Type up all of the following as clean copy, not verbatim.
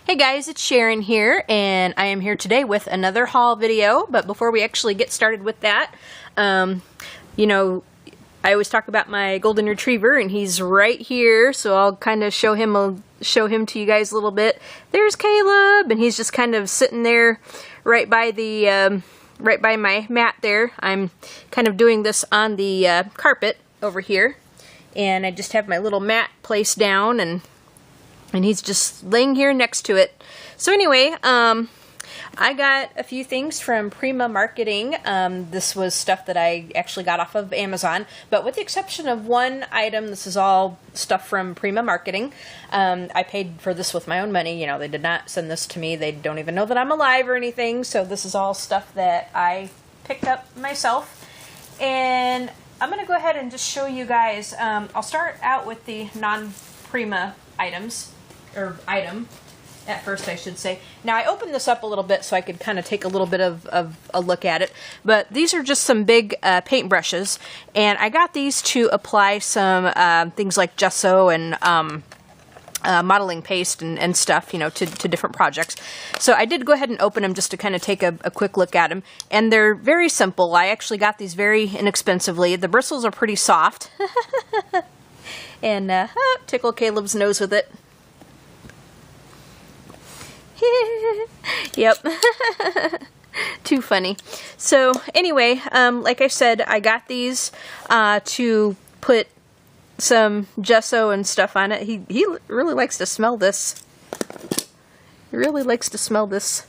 Hey guys, it's Sharon here, and I am here today with another haul video. But before we actually get started with that, you know, I always talk about my golden retriever, and he's right here, so I'll kind of show him to you guys a little bit. There's Caleb, and he's just kind of sitting there right by the right by my mat there. I'm kind of doing this on the carpet over here, and I just have my little mat placed down, and he's just laying here next to it. So anyway, I got a few things from Prima Marketing. This was stuff that I actually got off of Amazon, but with the exception of one item, this is all stuff from Prima Marketing. I paid for this with my own money. You know, they did not send this to me. They don't even know that I'm alive or anything, so this is all stuff that I picked up myself. And I'm going to go ahead and just show you guys. I'll start out with the non-Prima items. Or item at first, I should say. Now I opened this up a little bit so I could kind of take a little bit of a look at it, but these are just some big paint brushes, and I got these to apply some things like gesso and modeling paste and stuff, you know, to different projects. So I did go ahead and open them just to kind of take a quick look at them, and they're very simple. I actually got these very inexpensively. The bristles are pretty soft and tickle Caleb's nose with it. Yep. Too funny. So anyway, like I said, I got these to put some gesso and stuff on it. He really likes to smell this. He really likes to smell this.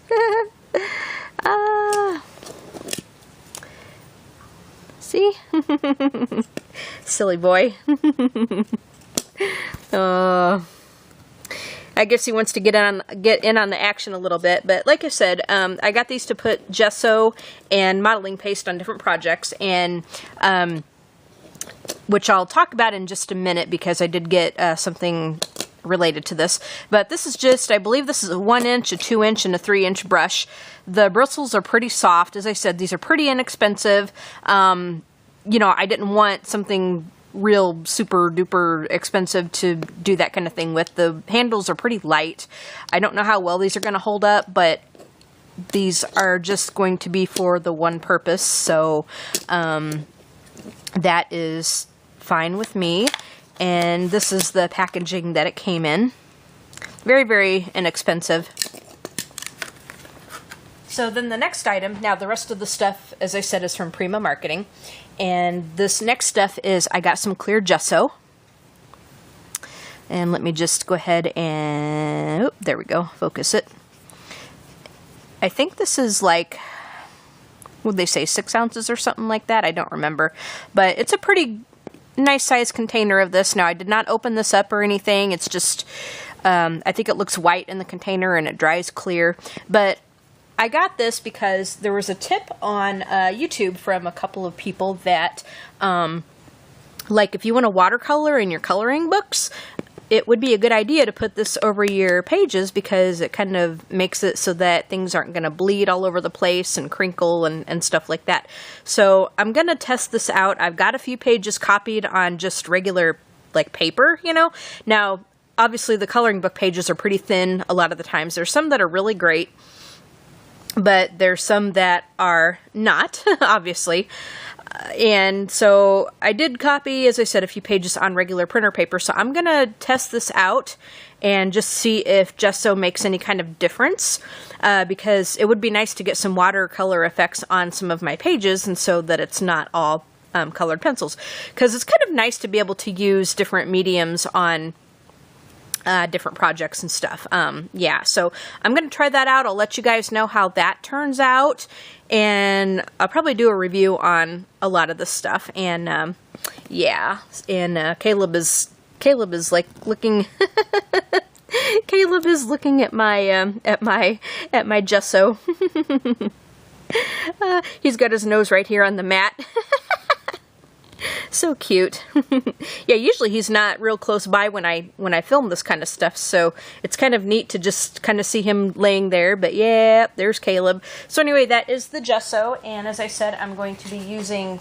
See? Silly boy. I guess he wants to get in on the action a little bit, but like I said, I got these to put gesso and modeling paste on different projects, and which I'll talk about in just a minute because I did get something related to this. But this is just, I believe this is a 1 inch, a 2 inch, and a 3 inch brush. The bristles are pretty soft. As I said, these are pretty inexpensive. You know, I didn't want something real super duper expensive to do that kind of thing with. The handles are pretty light. I don't know how well these are going to hold up, but these are just going to be for the one purpose, so that is fine with me. And this is the packaging that it came in. Very, very inexpensive. So then the next item, now the rest of the stuff, as I said, is from Prima Marketing. And this next stuff is, I got some clear gesso. And let me just go ahead and, oh, there we go, focus it. I think this is like, what would they say, 6 ounces or something like that? I don't remember. But it's a pretty nice size container of this. Now, I did not open this up or anything. It's just, I think it looks white in the container and it dries clear. But I got this because there was a tip on YouTube from a couple of people that, like, if you want to watercolor in your coloring books, it would be a good idea to put this over your pages because it kind of makes it so that things aren't going to bleed all over the place and crinkle and stuff like that. So I'm going to test this out. I've got a few pages copied on just regular, like, paper, you know. Now, obviously, the coloring book pages are pretty thin a lot of the times. There's some that are really great, but there's some that are not, obviously. And so I did copy, as I said, a few pages on regular printer paper. So I'm going to test this out and just see if gesso makes any kind of difference. Because it would be nice to get some watercolor effects on some of my pages, and so that it's not all colored pencils. Because it's kind of nice to be able to use different mediums on different projects and stuff. Yeah, so I'm going to try that out. I'll let you guys know how that turns out, and I'll probably do a review on a lot of this stuff. And yeah, and Caleb is like looking Caleb is looking at my gesso. He's got his nose right here on the mat. So cute. Yeah, usually he's not real close by when I film this kind of stuff, so it's kind of neat to just kind of see him laying there. But yeah, there's Caleb. So anyway, that is the gesso, and as I said, I'm going to be using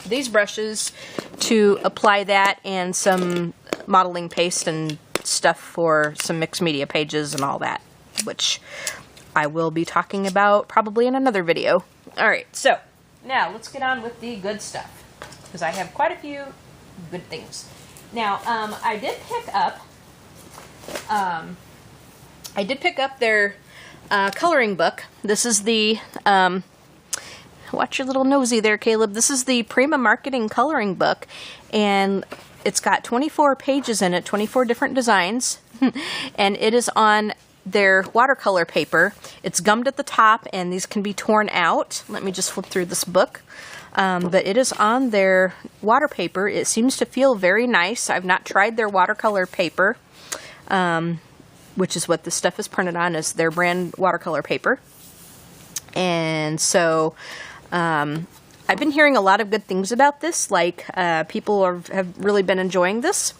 these brushes to apply that and some modeling paste and stuff for some mixed media pages and all that. which I will be talking about probably in another video. Alright, so now let's get on with the good stuff, because I have quite a few good things. Now, I did pick up their coloring book. This is the, watch your little nosy there, Caleb. This is the Prima Marketing Coloring Book, and it's got 24 pages in it, 24 different designs, and it is on their watercolor paper. It's gummed at the top, and these can be torn out. Let me just flip through this book. But it is on their water paper. It seems to feel very nice. I've not tried their watercolor paper, which is what this stuff is printed on, is their brand watercolor paper. And so I've been hearing a lot of good things about this. Like, people have really been enjoying this.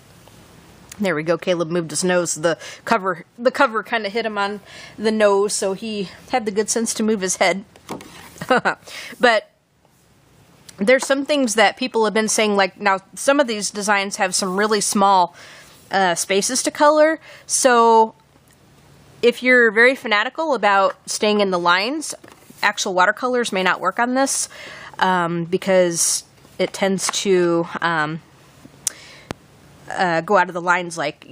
There we go. Caleb moved his nose. The cover kind of hit him on the nose, so he had the good sense to move his head. But there's some things that people have been saying, like, now some of these designs have some really small spaces to color. So if you're very fanatical about staying in the lines, actual watercolors may not work on this, because it tends to go out of the lines, like,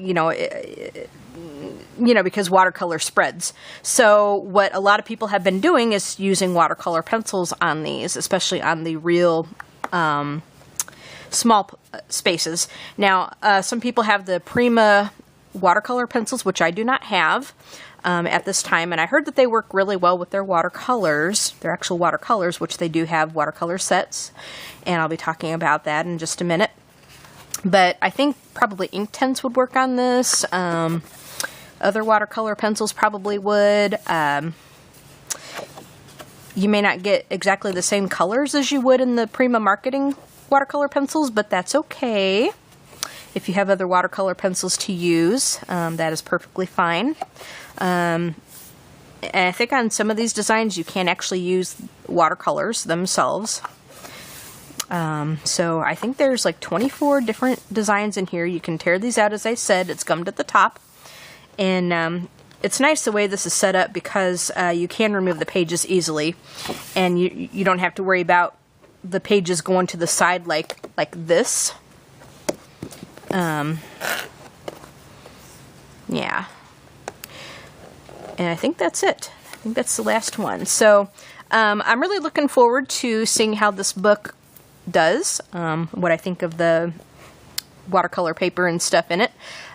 because watercolor spreads. So what a lot of people have been doing is using watercolor pencils on these, especially on the real small spaces. Now, some people have the Prima watercolor pencils, which I do not have at this time, and I heard that they work really well with their watercolors, their actual watercolors, which they do have watercolor sets, and I'll be talking about that in just a minute. But I think probably Inktense would work on this. Other watercolor pencils probably would. You may not get exactly the same colors as you would in the Prima Marketing watercolor pencils, but that's okay. If you have other watercolor pencils to use, that is perfectly fine. And I think on some of these designs you can actually use watercolors themselves. So I think there's like 24 different designs in here. You can tear these out, as I said. It's gummed at the top. And it's nice the way this is set up, because you can remove the pages easily. And you don't have to worry about the pages going to the side like this. Yeah. And I think that's it. I think that's the last one. So I'm really looking forward to seeing how this book does, what I think of the watercolor paper and stuff in it.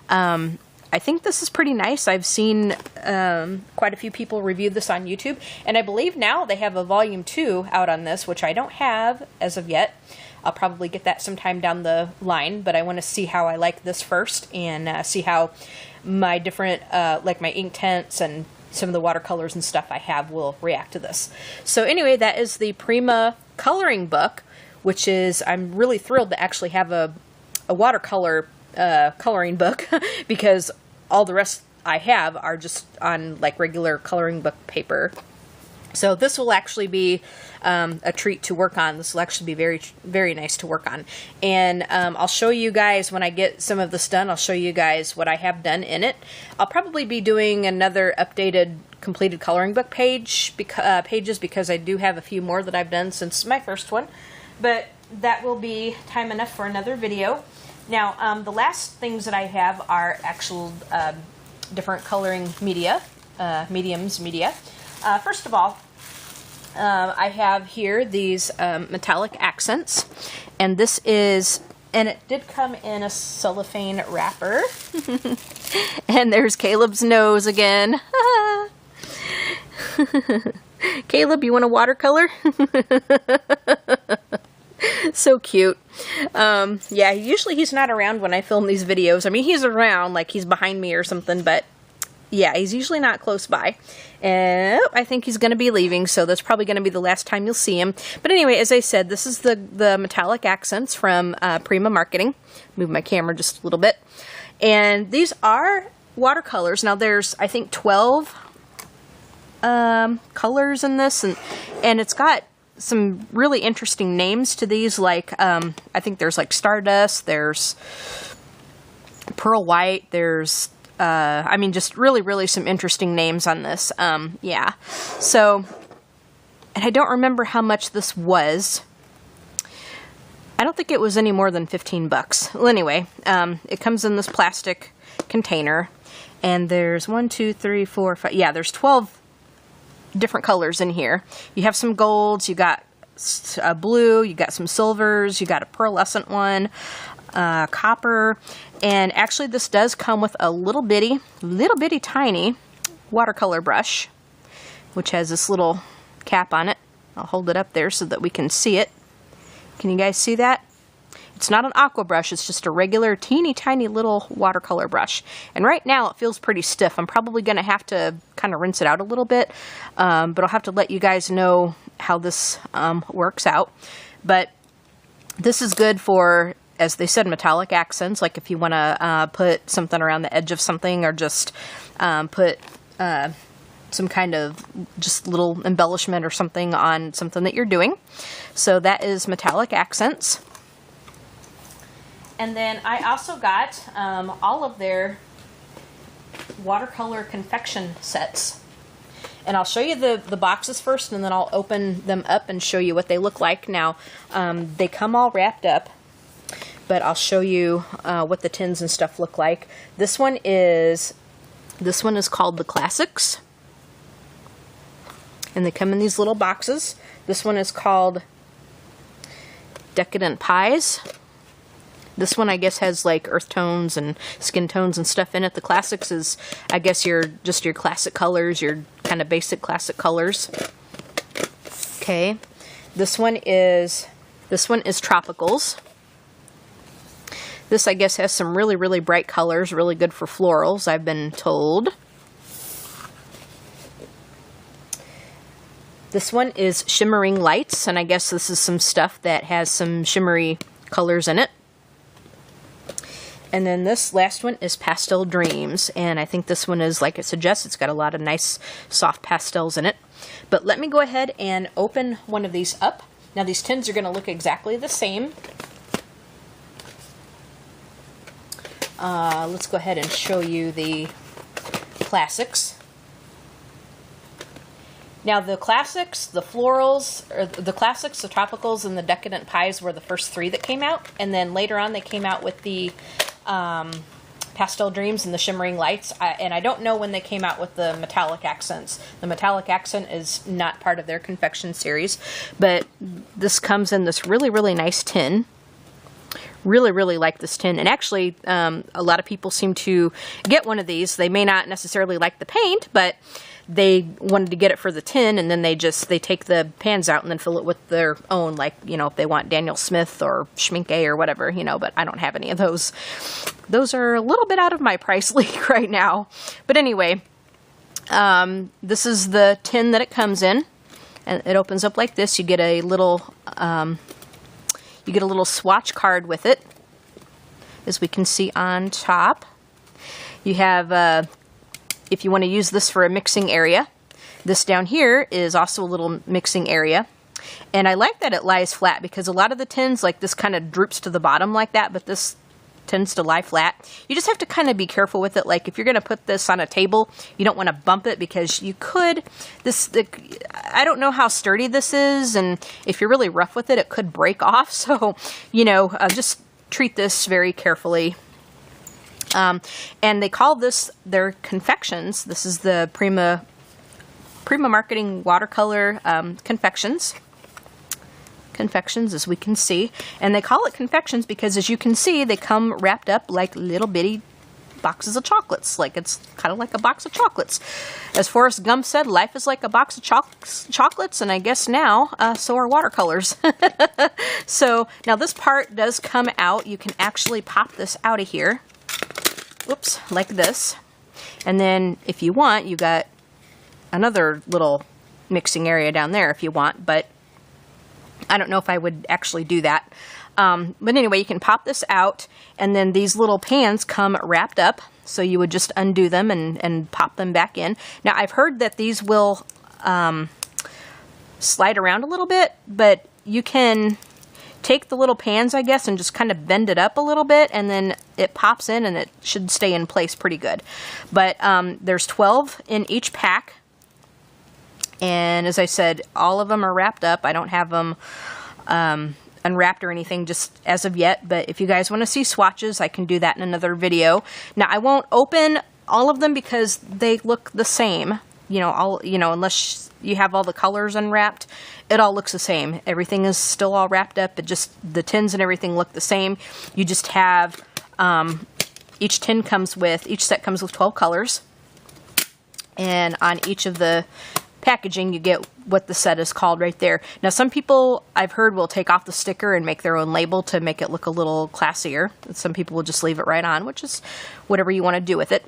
I think this is pretty nice. I've seen quite a few people review this on YouTube, and I believe now they have a volume 2 out on this, which I don't have as of yet. I'll probably get that sometime down the line, but I want to see how I like this first, and see how my different, like my Inktense and some of the watercolors and stuff I have will react to this. So anyway, that is the Prima coloring book, which is, I'm really thrilled to actually have a watercolor coloring book, because all the rest I have are just on like regular coloring book paper. So this will actually be a treat to work on. This will actually be very, very nice to work on. And I'll show you guys when I get some of this done. I'll show you guys what I have done in it. I'll probably be doing another updated completed coloring book pages, because I do have a few more that I've done since my first one. But that will be time enough for another video. Now, the last things that I have are actual different coloring media, media. First of all, I have here these metallic accents, and this is, and it did come in a cellophane wrapper. And there's Caleb's nose again. Caleb, you want a watercolor? So cute. Yeah, usually he's not around when I film these videos. I mean, he's around, like he's behind me or something, but yeah, he's usually not close by. And I think he's going to be leaving, so that's probably going to be the last time you'll see him. But anyway, as I said, this is the metallic accents from Prima Marketing. Move my camera just a little bit. And these are watercolors. Now there's, I think, 12 colors in this, and it's got some really interesting names to these, like I think there's like Stardust, there's Pearl White, there's I mean, just really some interesting names on this. Yeah. So, and I don't remember how much this was. I don't think it was any more than 15 bucks. Well, anyway, it comes in this plastic container, and there's 1, 2, 3, 4, 5. Yeah, there's 12 different colors in here. You have some golds, you got a blue, you got some silvers, you got a pearlescent one, copper, and actually this does come with a little bitty tiny watercolor brush, which has this little cap on it. I'll hold it up there so that we can see it. Can you guys see that? It's not an aqua brush, it's just a regular teeny tiny little watercolor brush. And right now it feels pretty stiff. I'm probably going to have to kind of rinse it out a little bit, but I'll have to let you guys know how this works out. But this is good for, as they said, metallic accents, like if you want to put something around the edge of something, or just put some kind of just little embellishment or something on something that you're doing. So that is metallic accents. And then I also got all of their watercolor confection sets. And I'll show you the boxes first, and then I'll open them up and show you what they look like. Now, they come all wrapped up, but I'll show you what the tins and stuff look like. This one is called the Classics, and they come in these little boxes. This one is called Decadent Pies. This one, I guess, has like earth tones and skin tones and stuff in it. The Classics is, I guess, your classic colors, your kind of basic classic colors. Okay, this one is Tropicals. This, I guess, has some really bright colors, really good for florals, I've been told. This one is Shimmering Lights, and I guess this is some stuff that has some shimmery colors in it. And then this last one is Pastel Dreams, and I think this one is, like it suggests, it's got a lot of nice soft pastels in it. But let me go ahead and open one of these up. Now these tins are going to look exactly the same. Let's go ahead and show you the Classics. Now the Classics, the Florals, or the Classics, the Tropicals, and the Decadent Pies were the first three that came out, and then later on they came out with the Pastel Dreams and the Shimmering Lights, and I don't know when they came out with the Metallic Accents. The Metallic Accent is not part of their confection series, but this comes in this really nice tin. Really like this tin, and actually a lot of people seem to get one of these. They may not necessarily like the paint, but they wanted to get it for the tin, and then they take the pans out and then fill it with their own, like, you know, if they want Daniel Smith or Schminke or whatever, you know, but I don't have any of those. Those are a little bit out of my price league right now. But anyway, this is the tin that it comes in, and it opens up like this. You get a little swatch card with it, as we can see on top. You have if you want to use this for a mixing area. This down here is also a little mixing area. And I like that it lies flat, because a lot of the tins, like this, kind of droops to the bottom like that, but this tends to lie flat. You just have to kind of be careful with it. Like if you're going to put this on a table, you don't want to bump it, because you could, I don't know how sturdy this is, and if you're really rough with it, it could break off. So, you know, just treat this very carefully. And they call this their confections. This is the Prima Marketing Watercolor confections. Confections, as we can see. And they call it confections because, as you can see, they come wrapped up like little bitty boxes of chocolates. Like, it's kind of like a box of chocolates. As Forrest Gump said, life is like a box of chocolates, and I guess now so are watercolors. So now this part does come out. You can actually pop this out of here. Whoops, like this. And then if you want, you got another little mixing area down there if you want, but I don't know if I would actually do that. But anyway, you can pop this out, and then these little pans come wrapped up, so you would just undo them and pop them back in. Now, I've heard that these will slide around a little bit, but you can take the little pans, I guess, and just kind of bend it up a little bit, and then it pops in and it should stay in place pretty good. But there's 12 in each pack, and as I said, all of them are wrapped up. I don't have them unwrapped or anything just as of yet, but if you guys want to see swatches, I can do that in another video. Now, I won't open all of them because they look the same. Unless you have all the colors unwrapped, it all looks the same. Everything is still all wrapped up. It just, the tins and everything look the same. You just have, each set comes with 12 colors. And on each of the packaging, you get what the set is called right there. Now, some people I've heard will take off the sticker and make their own label to make it look a little classier. Some people will just leave it right on, which is whatever you want to do with it.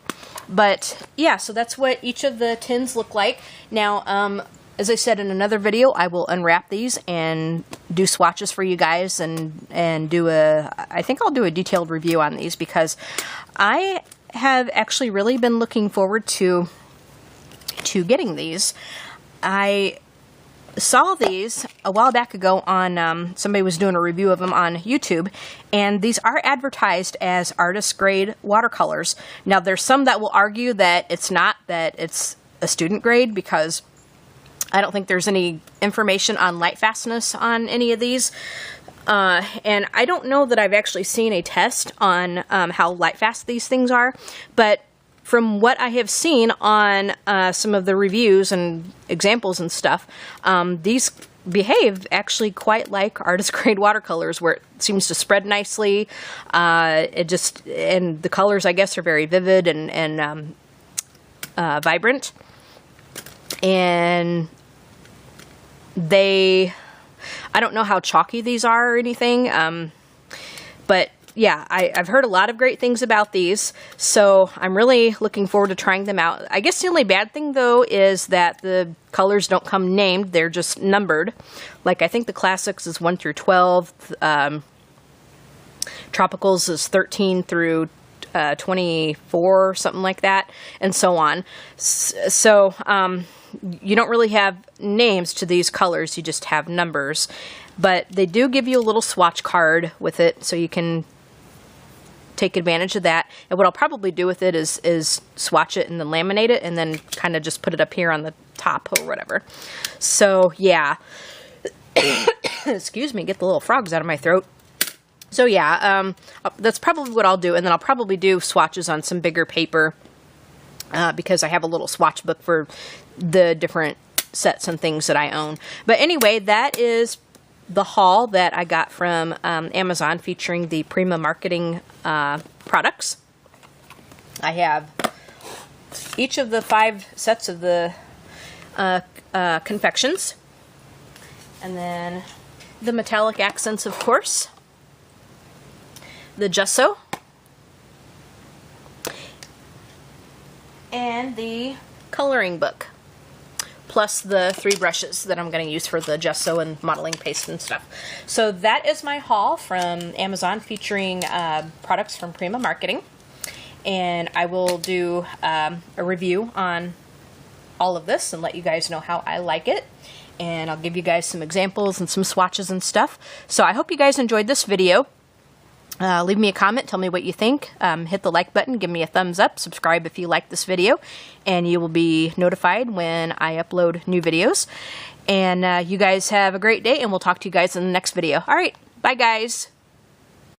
But yeah, so that's what each of the tins look like. Now, as I said in another video, I will unwrap these and do swatches for you guys and do I think I'll do a detailed review on these, because I have actually really been looking forward to getting these. I saw these a while back ago on, somebody was doing a review of them on YouTube, and these are advertised as artist grade watercolors. Now, there's some that will argue that it's not, that it's a student grade, because I don't think there's any information on light fastness on any of these. And I don't know that I've actually seen a test on how light fast these things are, but from what I have seen on some of the reviews and examples and stuff, these behave actually quite like artist grade watercolors, where it seems to spread nicely. And the colors, I guess, are very vivid and vibrant. And I don't know how chalky these are or anything, but yeah, I've heard a lot of great things about these, so I'm really looking forward to trying them out. I guess the only bad thing, though, is that the colors don't come named. They're just numbered. Like, I think the Classics is 1 through 12. Tropicals is 13 through 24, something like that, and so on. So, you don't really have names to these colors. You just have numbers. But they do give you a little swatch card with it, so you can take advantage of that. And what I'll probably do with it is swatch it and then laminate it, and then kind of just put it up here on the top or whatever. So yeah, excuse me, get the little frogs out of my throat. So yeah, that's probably what I'll do, and then I'll probably do swatches on some bigger paper, because I have a little swatch book for the different sets and things that I own. But anyway, that is the haul that I got from Amazon, featuring the Prima marketing products. I have each of the 5 sets of the confections, and then the metallic accents, of course, the gesso, and the coloring book, plus the 3 brushes that I'm going to use for the gesso and modeling paste and stuff. So that is my haul from Amazon, featuring products from Prima Marketing. And I will do a review on all of this and let you guys know how I like it. And I'll give you guys some examples and some swatches and stuff. So I hope you guys enjoyed this video. Leave me a comment, tell me what you think, hit the like button, give me a thumbs up, subscribe if you like this video, and you will be notified when I upload new videos. And you guys have a great day, and we'll talk to you guys in the next video. Alright, bye guys!